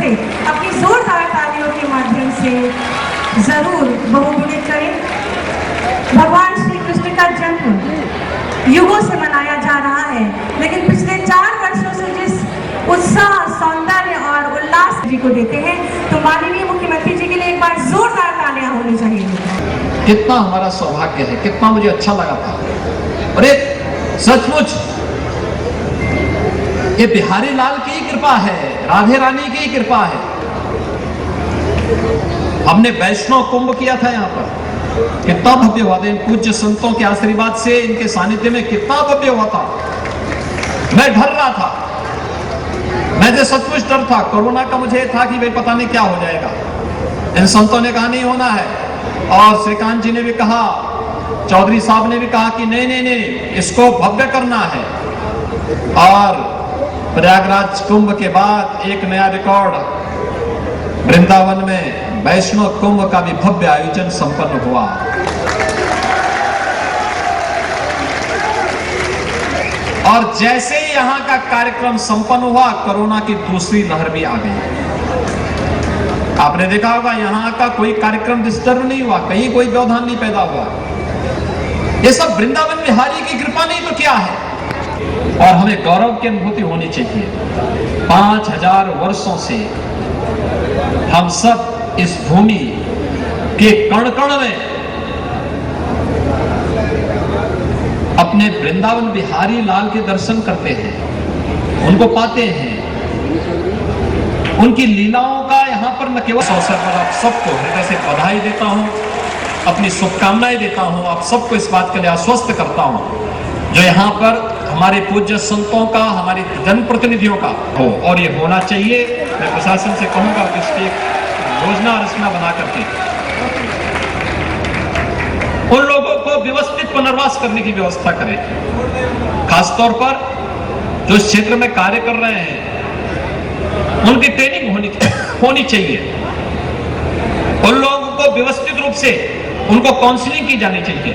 से अपनी जोरदार तालियों के माध्यम से जरूर बहुगुणित करें। भगवान श्री कृष्ण का जन्म युगों से मनाया जा रहा है, लेकिन पिछले 4 वर्षों से जिस उत्साह, सौंदर्य और उल्लास जी को देते हैं, तो माननीय मुख्यमंत्री जी के लिए एक बार जोरदार तालियां होनी चाहिए। कितना हमारा सौभाग्य है, कितना मुझे अच्छा लगा था। अरे सचमुच ये बिहारी लाल की ही कृपा है, राधे रानी की ही कृपा है। हमने वैष्णव कुंभ किया था यहाँ पर, कितना भव्य हुआ था। इन पूज्य संतों के आशीर्वाद से, इनके सानिध्य में कितना भव्य हुआ था। मैं डर रहा था, मुझे सचमुच डर था। कोरोना का मुझे था कि भाई पता नहीं क्या हो जाएगा। इन संतों ने कहा नहीं होना है, और श्रीकांत जी ने भी कहा, चौधरी साहब ने भी कहा कि नहीं नहीं नहीं, इसको भव्य करना है। और प्रयागराज कुंभ के बाद एक नया रिकॉर्ड, वृंदावन में वैष्णव कुंभ का भी भव्य आयोजन संपन्न हुआ। और जैसे ही यहां का कार्यक्रम संपन्न हुआ, कोरोना की दूसरी लहर भी आ गई। आपने देखा होगा यहां का कोई कार्यक्रम डिस्टर्ब नहीं हुआ, कहीं कोई व्यवधान नहीं पैदा हुआ। ये सब वृंदावन बिहारी की कृपा नहीं तो क्या है। और हमें गौरव की अनुभूति होनी चाहिए। 5000 वर्षों से हम सब इस भूमि के कण कण में अपने वृंदावन बिहारी लाल के दर्शन करते हैं, उनको पाते हैं। उनकी लीलाओं का यहाँ पर न केवल अवसर पर आप सबको हृदय से बधाई देता हूँ, अपनी शुभकामनाएं देता हूँ। आप सबको इस बात के लिए आश्वस्त करता हूँ जो यहाँ पर हमारे पूज्य संतों का, हमारे जनप्रतिनिधियों का हो, और ये होना चाहिए। मैं प्रशासन से कहूँगा कि इसकी एक योजना रचना बना करके उन लोगों को व्यवस्थित पुनर्वास करने की व्यवस्था करें। खासतौर पर जो इस क्षेत्र में कार्य कर रहे हैं, उनकी ट्रेनिंग होनी चाहिए। उन लोगों को व्यवस्थित रूप से उनको काउंसलिंग की जानी चाहिए।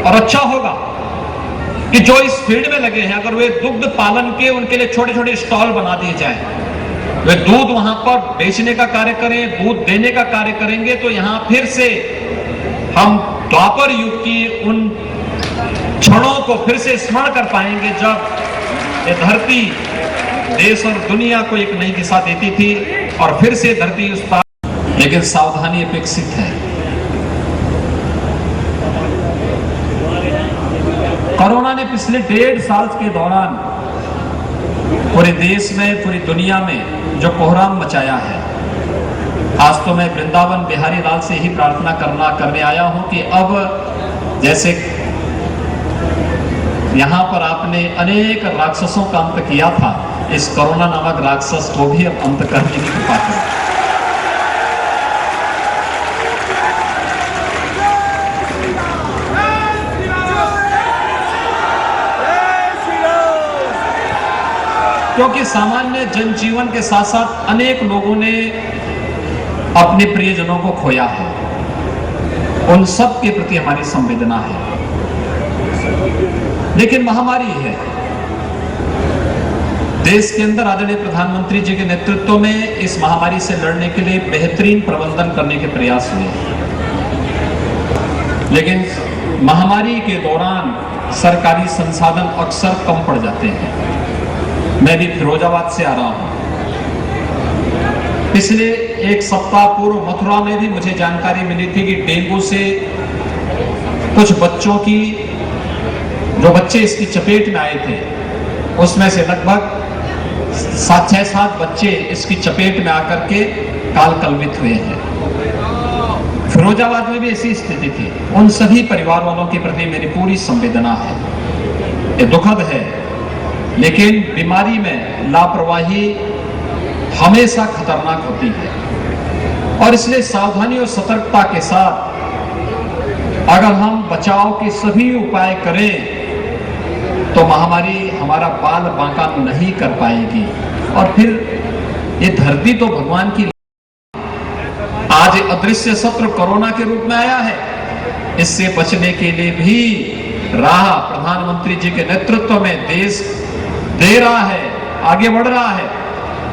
और अच्छा होगा कि जो इस फील्ड में लगे हैं, अगर वे दुग्ध पालन के, उनके लिए छोटे छोटे स्टॉल बना दिए जाएं, वे दूध वहां पर बेचने का कार्य करें, दूध देने का कार्य करेंगे, तो यहां फिर से हम द्वापर युग की उन क्षणों को फिर से स्मरण कर पाएंगे जब ये धरती देश और दुनिया को एक नई दिशा देती थी, और फिर से धरती उस पर। लेकिन सावधानी अपेक्षित है। कोरोना ने पिछले 1.5 साल के दौरान पूरे देश में, पूरी दुनिया में जो कोहराम मचाया है, आज तो मैं वृंदावन बिहारी लाल से ही प्रार्थना करने आया हूं कि अब जैसे यहां पर आपने अनेक राक्षसों का अंत किया था, इस कोरोना नामक राक्षस को भी अब अंत करने की कृपा करें। क्योंकि सामान्य जनजीवन के साथ साथ अनेक लोगों ने अपने प्रियजनों को खोया है, उन सब के प्रति हमारी संवेदना है। लेकिन महामारी है। देश के अंदर आदरणीय प्रधानमंत्री जी के नेतृत्व में इस महामारी से लड़ने के लिए बेहतरीन प्रबंधन करने के प्रयास हुए, लेकिन महामारी के दौरान सरकारी संसाधन अक्सर कम पड़ जाते हैं। मैं भी फिरोजाबाद से आ रहा हूं। पिछले 1 सप्ताह पूर्व मथुरा में भी मुझे जानकारी मिली थी कि डेंगू से कुछ बच्चों की, जो बच्चे इसकी चपेट में आए थे, उसमें से लगभग 6-7 बच्चे इसकी चपेट में आकर के काल कलवित हुए हैं। फिरोजाबाद में भी ऐसी स्थिति थी। उन सभी परिवार वालों के प्रति मेरी पूरी संवेदना है। ये दुखद है, लेकिन बीमारी में लापरवाही हमेशा खतरनाक होती है, और इसलिए सावधानी और सतर्कता के साथ अगर हम बचाव के सभी उपाय करें तो महामारी हमारा बाल बांका नहीं कर पाएगी। और फिर ये धरती तो भगवान की, आज अदृश्य शत्रु कोरोना के रूप में आया है। इससे बचने के लिए भी राह प्रधानमंत्री जी के नेतृत्व में देश दे रहा है, आगे बढ़ रहा है।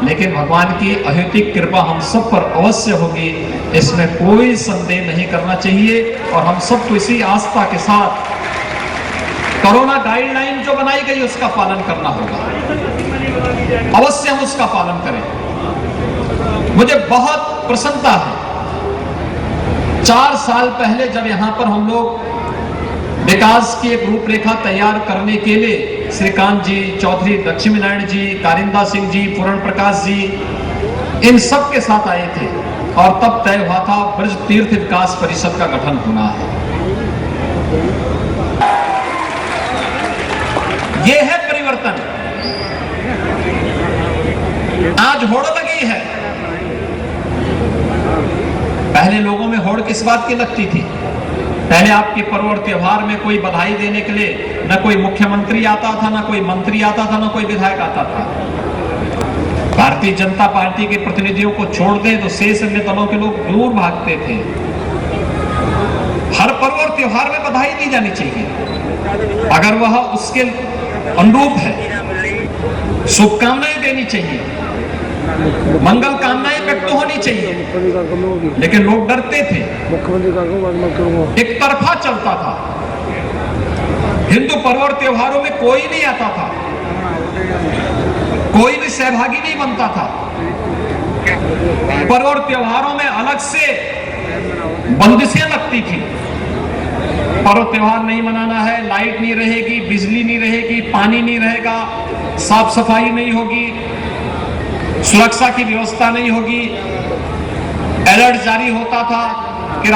लेकिन भगवान की अहेतुक कृपा हम सब पर अवश्य होगी, इसमें कोई संदेह नहीं करना चाहिए। और हम सबको इसी आस्था के साथ कोरोना गाइडलाइन जो बनाई गई उसका पालन करना होगा, अवश्य हम उसका पालन करें। मुझे बहुत प्रसन्नता है, 4 साल पहले जब यहां पर हम लोग विकास की एक रूपरेखा तैयार करने के लिए श्रीकांत जी, चौधरी लक्ष्मी नारायण जी, कारिंदा सिंह जी, पूर्ण प्रकाश जी, इन सब के साथ आए थे और तब तय हुआ था ब्रज तीर्थ विकास परिषद का गठन होना है। ये है परिवर्तन। आज होड़ लगी है, पहले लोगों में होड़ किस बात की लगती थी? पहले आपके पर्व और त्योहार में कोई बधाई देने के लिए न कोई मुख्यमंत्री आता था, न कोई मंत्री आता था, न कोई विधायक आता था। भारतीय जनता पार्टी के प्रतिनिधियों को छोड़ दें तो शेष अन्य दलों के लोग दूर भागते थे। हर पर्व और त्योहार में बधाई दी जानी चाहिए, अगर वह उसके अनुरूप है, शुभकामनाएं देनी चाहिए, मंगल कामनाएं व्यक्त होनी चाहिए। लेकिन लोग डरते थे, एक तरफा चलता था। हिंदू पर्व और त्योहारों में कोई नहीं आता था, कोई भी सहभागी नहीं बनता था। पर्व और त्योहारों में अलग से बंदिशें लगती थी। पर्व त्योहार नहीं मनाना है, लाइट नहीं रहेगी, बिजली नहीं रहेगी, पानी नहीं रहेगा, साफ सफाई नहीं होगी, सुरक्षा की व्यवस्था नहीं होगी। अलर्ट जारी होता था कि